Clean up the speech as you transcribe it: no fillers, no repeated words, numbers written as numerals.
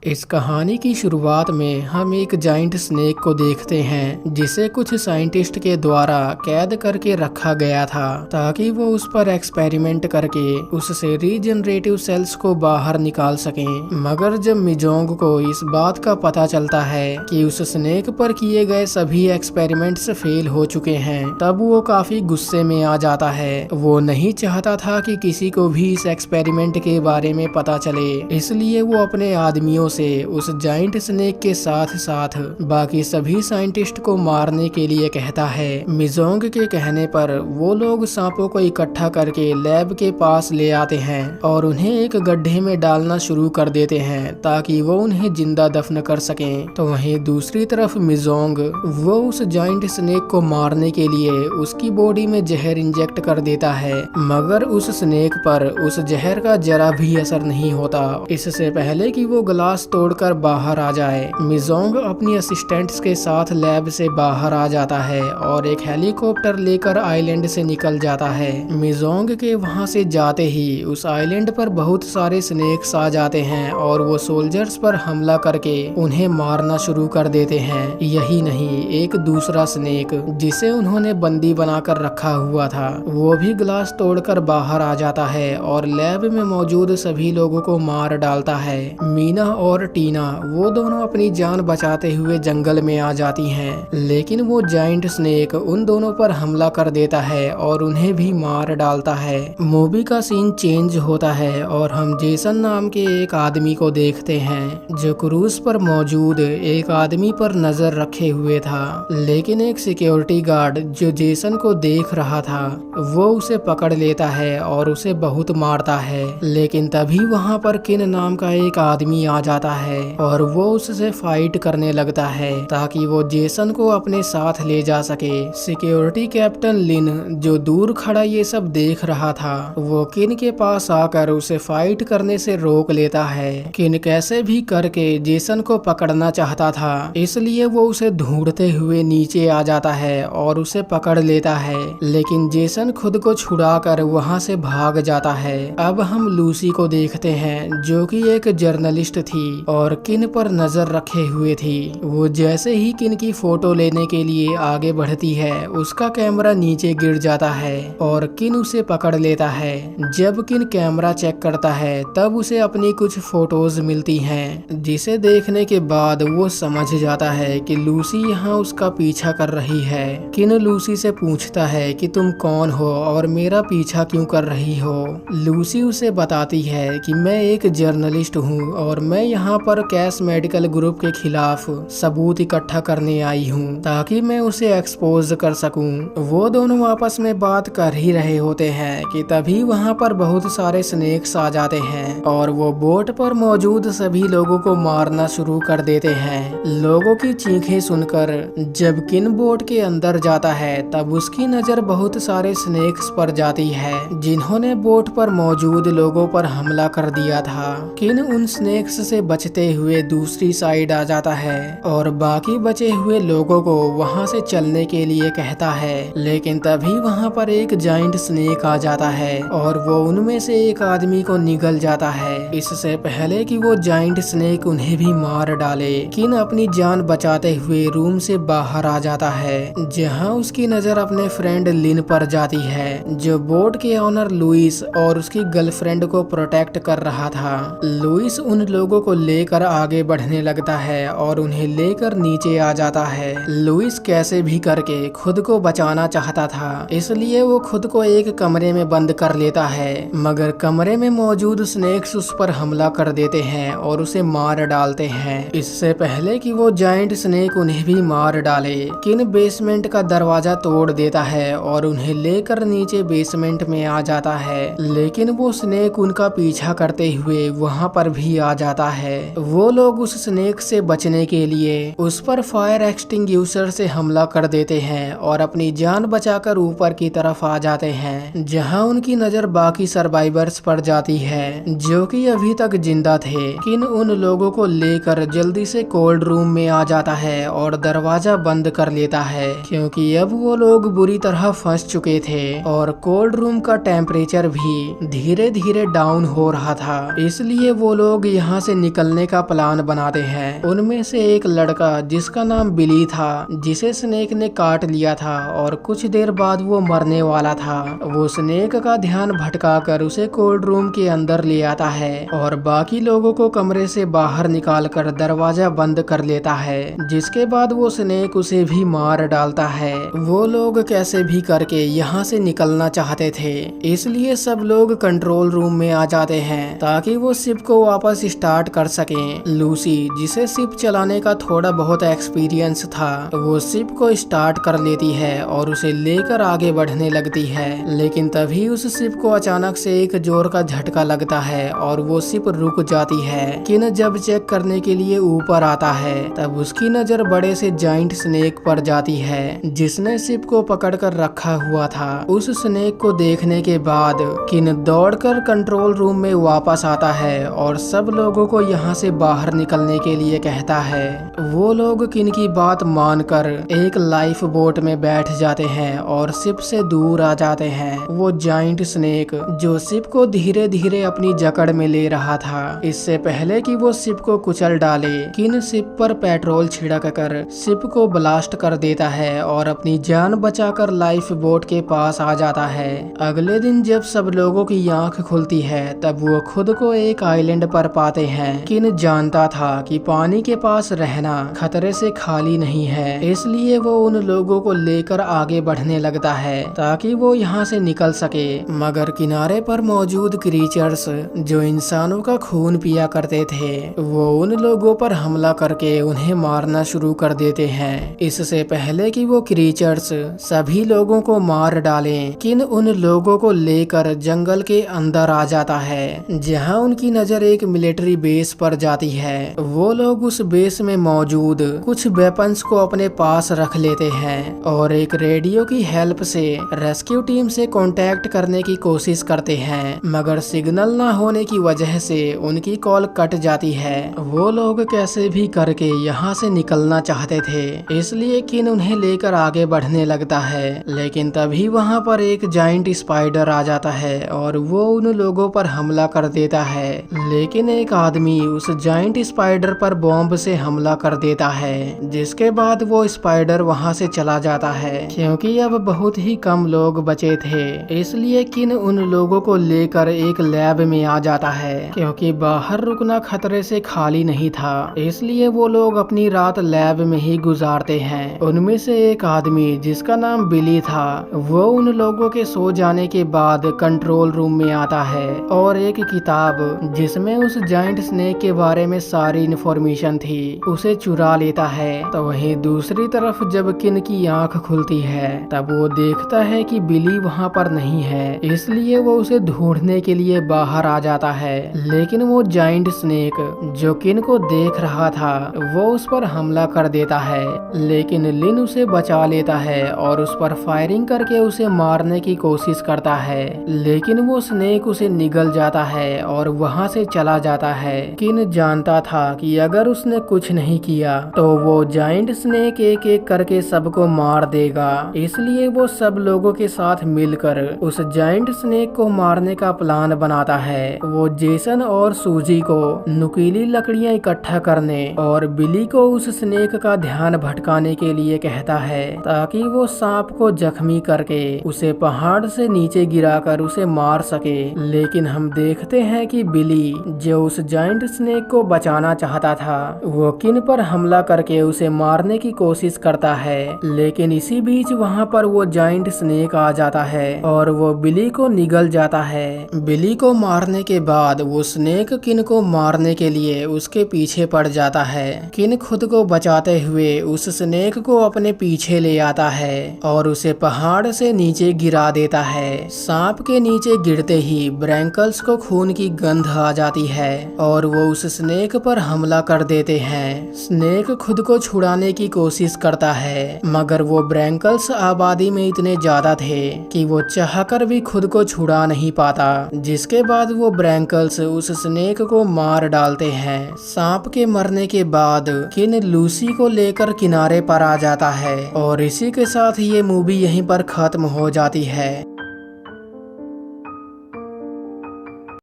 इस कहानी की शुरुआत में हम एक जाइंट स्नेक को देखते हैं जिसे कुछ साइंटिस्ट के द्वारा कैद करके रखा गया था ताकि वो उस पर एक्सपेरिमेंट करके उससे रीजनरेटिव सेल्स को बाहर निकाल सकें। मगर जब मिजोंग को इस बात का पता चलता है कि उस स्नेक पर किए गए सभी एक्सपेरिमेंट्स फेल हो चुके हैं, तब वो काफी गुस्से में आ जाता है। वो नहीं चाहता था कि किसी को भी इस एक्सपेरिमेंट के बारे में पता चले, इसलिए वो अपने आदमियों से उस जाइंट स्नेक के साथ साथ बाकी सभी साइंटिस्ट को मारने के लिए कहता है। मिजोंग के कहने पर वो लोग सांपों को इकट्ठा करके लैब के पास ले आते हैं और उन्हें एक गड्ढे में डालना शुरू कर देते हैं ताकि वो उन्हें जिंदा दफन कर सकें। तो वहीं दूसरी तरफ मिजोंग वो उस जाइंट स्नेक को मारने के लिए उसकी बॉडी में जहर इंजेक्ट कर देता है, मगर उस स्नेक पर उस जहर का जरा भी असर नहीं होता। इससे पहले कि वो ग्लास तोड़कर बाहर आ जाए, मिजोंग अपनी असिस्टेंट्स के साथ लैब से बाहर आ जाता है और एक हेलीकॉप्टर लेकर आइलैंड से निकल जाता है। मिजोंग के वहां से जाते ही उस आइलैंड पर बहुत सारे स्नेक्स आ जाते हैं और वो सोल्जर्स पर हमला करके उन्हें मारना शुरू कर देते हैं। यही नहीं, एक दूसरा स्नेक जिसे उन्होंने बंदी बनाकर रखा हुआ था वो भी ग्लास तोड़कर बाहर आ जाता है और लैब में मौजूद सभी लोगों को मार डालता है। मीना और टीना वो दोनों अपनी जान बचाते हुए जंगल में आ जाती हैं, लेकिन वो जाइंट स्नेक उन दोनों पर हमला कर देता है और उन्हें भी मार डालता है। मूवी का सीन चेंज होता है और हम जेसन नाम के एक आदमी को देखते हैं जो क्रूज पर मौजूद एक आदमी पर नजर रखे हुए था, लेकिन एक सिक्योरिटी गार्ड जो जेसन को देख रहा था वो उसे पकड़ लेता है और उसे बहुत मारता है। लेकिन तभी वहाँ पर किन नाम का एक आदमी आ जाता है और वो उससे फाइट करने लगता है ताकि वो जेसन को अपने साथ ले जा सके। सिक्योरिटी कैप्टन लिन जो दूर खड़ा ये सब देख रहा था वो किन के पास आकर उसे फाइट करने से रोक लेता है। किन कैसे भी करके जेसन को पकड़ना चाहता था, इसलिए वो उसे ढूंढते हुए नीचे आ जाता है और उसे पकड़ लेता है, लेकिन जेसन खुद को छुड़ाकर वहाँ से भाग जाता है। अब हम लूसी को देखते हैं जो कि एक जर्नलिस्ट थी और किन पर नजर रखे हुए थी। वो जैसे ही किन की फोटो लेने के लिए आगे बढ़ती है उसका कैमरा नीचे गिर जाता है और किन उसे पकड़ लेता है। जब किन कैमरा चेक करता है तब उसे अपनी कुछ फोटोज मिलती हैं, जिसे देखने के बाद वो समझ जाता है कि लूसी यहाँ उसका पीछा कर रही है। किन लूसी से पूछता है कि तुम कौन हो और मेरा पीछा क्यों कर रही हो। लूसी उसे बताती है कि मैं एक जर्नलिस्ट हूँ और मैं यहाँ पर कैश मेडिकल ग्रुप के खिलाफ सबूत इकट्ठा करने आई हूँ ताकि मैं उसे एक्सपोज कर सकूं। वो दोनों आपस में बात कर ही रहे होते हैं कि तभी वहाँ पर बहुत सारे स्नेक्स आ जाते हैं और वो बोट पर मौजूद सभी लोगों को मारना शुरू कर देते हैं। लोगों की चीखें सुनकर जब किन बोट के अंदर जाता है तब उसकी नजर बहुत सारे स्नेक्स पर जाती है जिन्होंने बोट पर मौजूद लोगों पर हमला कर दिया था। किन उन स्नेक्स से बचते हुए दूसरी साइड आ जाता है और बाकी बचे हुए लोगों को वहां से चलने के लिए कहता है, लेकिन तभी वहां पर एक जाइंट स्नेक आ जाता है और वो उनमें से एक आदमी को निगल जाता है। इससे पहले कि वो जाइंट स्नेक उन्हें भी मार डाले, किन अपनी जान बचाते हुए रूम से बाहर आ जाता है जहां उसकी नजर अपने फ्रेंड लिन पर जाती है जो बोट के ऑनर लुइस और उसकी गर्लफ्रेंड को प्रोटेक्ट कर रहा था। लुइस उन लोगों को लेकर आगे बढ़ने लगता है और उन्हें लेकर नीचे आ जाता है। लुइस कैसे भी करके खुद को बचाना चाहता था, इसलिए वो खुद को एक कमरे में बंद कर लेता है, मगर कमरे में मौजूद स्नेक्स उस पर हमला कर देते हैं और उसे मार डालते हैं। इससे पहले कि वो जाइंट स्नेक उन्हें भी मार डाले, किन बेसमेंट का दरवाजा तोड़ देता है और उन्हें लेकर नीचे बेसमेंट में आ जाता है, लेकिन वो स्नेक उनका पीछा करते हुए वहाँ पर भी आ जाता है। वो लोग उस स्नेक से बचने के लिए उस पर फायर एक्सटिंग्विशर से हमला कर देते हैं और अपनी जान बचाकर ऊपर की तरफ आ जाते हैं जहां उनकी नजर बाकी सर्वाइवर्स पर जाती है जो कि अभी तक जिंदा थे। किन उन लोगों को लेकर जल्दी से कोल्ड रूम में आ जाता है और दरवाजा बंद कर लेता है क्योंकि अब वो लोग बुरी तरह फंस चुके थे और कोल्ड रूम का टेम्परेचर भी धीरे धीरे डाउन हो रहा था, इसलिए वो लोग यहाँ से निकलने का प्लान बनाते हैं। उनमें से एक लड़का जिसका नाम बिली था, जिसे स्नेक ने काट लिया था और कुछ देर बाद वो मरने वाला था, वो स्नेक का ध्यान भटकाकर उसे कोल्ड रूम के अंदर ले आता है और बाकी लोगों को कमरे से बाहर निकालकर दरवाजा बंद कर लेता है, जिसके बाद वो स्नेक उसे भी मार डालता है। वो लोग कैसे भी करके यहाँ से निकलना चाहते थे, इसलिए सब लोग कंट्रोल रूम में आ जाते हैं ताकि वो शिप को वापस स्टार्ट कर सकें। लूसी, जिसे शिप चलाने का थोड़ा बहुत एक्सपीरियंस था, वो शिप को स्टार्ट कर लेती है और उसे लेकर आगे बढ़ने लगती है, लेकिन तभी उस शिप को अचानक से एक जोर का झटका लगता है और वो शिप रुक जाती है। किन जब चेक करने के लिए ऊपर आता है तब उसकी नजर बड़े से जाइंट स्नेक पर जाती है, जिसने शिप को पकड़कर रखा हुआ था। उस स्नेक को देखने के बाद किन दौड़कर कंट्रोल रूम में वापस आता है और सब लोगों को यहाँ से बाहर निकलने के लिए कहता है। वो लोग किन की बात मानकर एक लाइफ बोट में बैठ जाते हैं और शिप से दूर आ जाते हैं। वो जाइंट स्नेक जो शिप को धीरे धीरे अपनी जकड़ में ले रहा था, इससे पहले कि वो शिप को कुचल डाले, किन शिप पर पेट्रोल छिड़क कर शिप को ब्लास्ट कर देता है और अपनी जान बचाकर लाइफ बोट के पास आ जाता है। अगले दिन जब सब लोगों की आंख खुलती है तब वो खुद को एक आइलैंड पर पाते हैं। किन जानता था कि पानी के पास रहना खतरे से खाली नहीं है, इसलिए वो उन लोगों को लेकर आगे बढ़ने लगता है ताकि वो यहाँ से निकल सके। मगर किनारे पर मौजूद क्रीचर्स जो इंसानों का खून पिया करते थे, वो उन लोगों पर हमला करके उन्हें मारना शुरू कर देते हैं। इससे पहले कि वो क्रीचर्स सभी लोगों को मार डालें, किन उन लोगों को लेकर जंगल के अंदर आ जाता है, जहां उनकी नजर एक मिलिट्री बेस पर जाती है। वो लोग उस बेस में मौजूद कुछ वेपन्स को अपने पास रख लेते हैं और एक रेडियो की हेल्प से रेस्क्यू टीम से कांटेक्ट करने की कोशिश करते हैं, मगर सिग्नल ना होने की वजह से उनकी कॉल कट जाती है। वो लोग कैसे भी करके यहाँ से निकलना चाहते थे, इसलिए किन उन्हें लेकर आगे बढ़ने लगता है, लेकिन तभी वहाँ पर एक जाइंट स्पाइडर आ जाता है और वो उन लोगों पर हमला कर देता है। लेकिन एक आदमी उस जाइंट स्पाइडर पर बॉम्ब से हमला कर देता है, जिसके बाद वो स्पाइडर वहाँ से चला जाता है। क्योंकि अब बहुत ही कम लोग बचे थे, इसलिए किन उन लोगों को लेकर एक लैब में आ जाता है। क्योंकि बाहर रुकना खतरे से खाली नहीं था, इसलिए वो लोग अपनी रात लैब में ही गुजारते हैं। उनमें से एक आदमी जिसका नाम बिली था, वो उन लोगों के सो जाने के बाद कंट्रोल रूम में आता है और एक किताब जिसमें उस जाइंट स्नेक के बारे में सारी इन्फॉर्मेशन थी उसे चुरा लेता है। तो वहीं दूसरी तरफ जब किन की आंख खुलती है तब वो देखता है कि बिली वहाँ पर नहीं है, इसलिए वो उसे ढूंढने के लिए बाहर आ जाता है। लेकिन वो जाइंट स्नेक जो किन को देख रहा था वो उस पर हमला कर देता है, लेकिन लिन उसे बचा लेता है और उस पर फायरिंग करके उसे मारने की कोशिश करता है, लेकिन वो स्नेक उसे निगल जाता है और वहाँ से चला जाता है। किन जानता था कि अगर उसने कुछ नहीं किया तो वो जाइंट स्नेक एक एक करके सबको मार देगा, इसलिए वो सब लोगों के साथ मिलकर उस जाइंट स्नेक को मारने का प्लान बनाता है। वो जेसन और सूजी को नुकीली लकड़ियां इकट्ठा करने और बिली को उस स्नेक का ध्यान भटकाने के लिए कहता है ताकि वो सांप को जख्मी करके उसे पहाड़ से नीचे गिराकर उसे मार सके। लेकिन हम देखते हैं कि बिली जो उस जाइंट स्नेक को बचाना चाहता था, वो किन पर हमला करके उसे मारने की कोशिश करता है, लेकिन इसी बीच वहाँ पर वो जाइंट स्नेक आ जाता है और वो बिली को निगल जाता है। बिली को मारने के बाद वो स्नेक किन को मारने के लिए उसके पीछे पड़ जाता है। किन खुद को बचाते हुए उस स्नेक को अपने पीछे ले आता है और उसे पहाड़ से नीचे गिरा देता है। सांप के नीचे गिरते ही ब्रैंकल्स को खून की गंध आ जाती है और वो उस स्नेक पर हमला कर देते हैं। स्नेक खुद को छुड़ाने की कोशिश करता है, मगर वो ब्रैंकल्स आबादी में इतने ज्यादा थे कि वो चाहकर भी खुद को छुड़ा नहीं पाता, जिसके बाद वो ब्रैंकल्स उस स्नेक को मार डालते हैं। सांप के मरने के बाद किन लूसी को लेकर किनारे पर आ जाता है और इसी के साथ ये मूवी यहीं पर खत्म हो जाती है।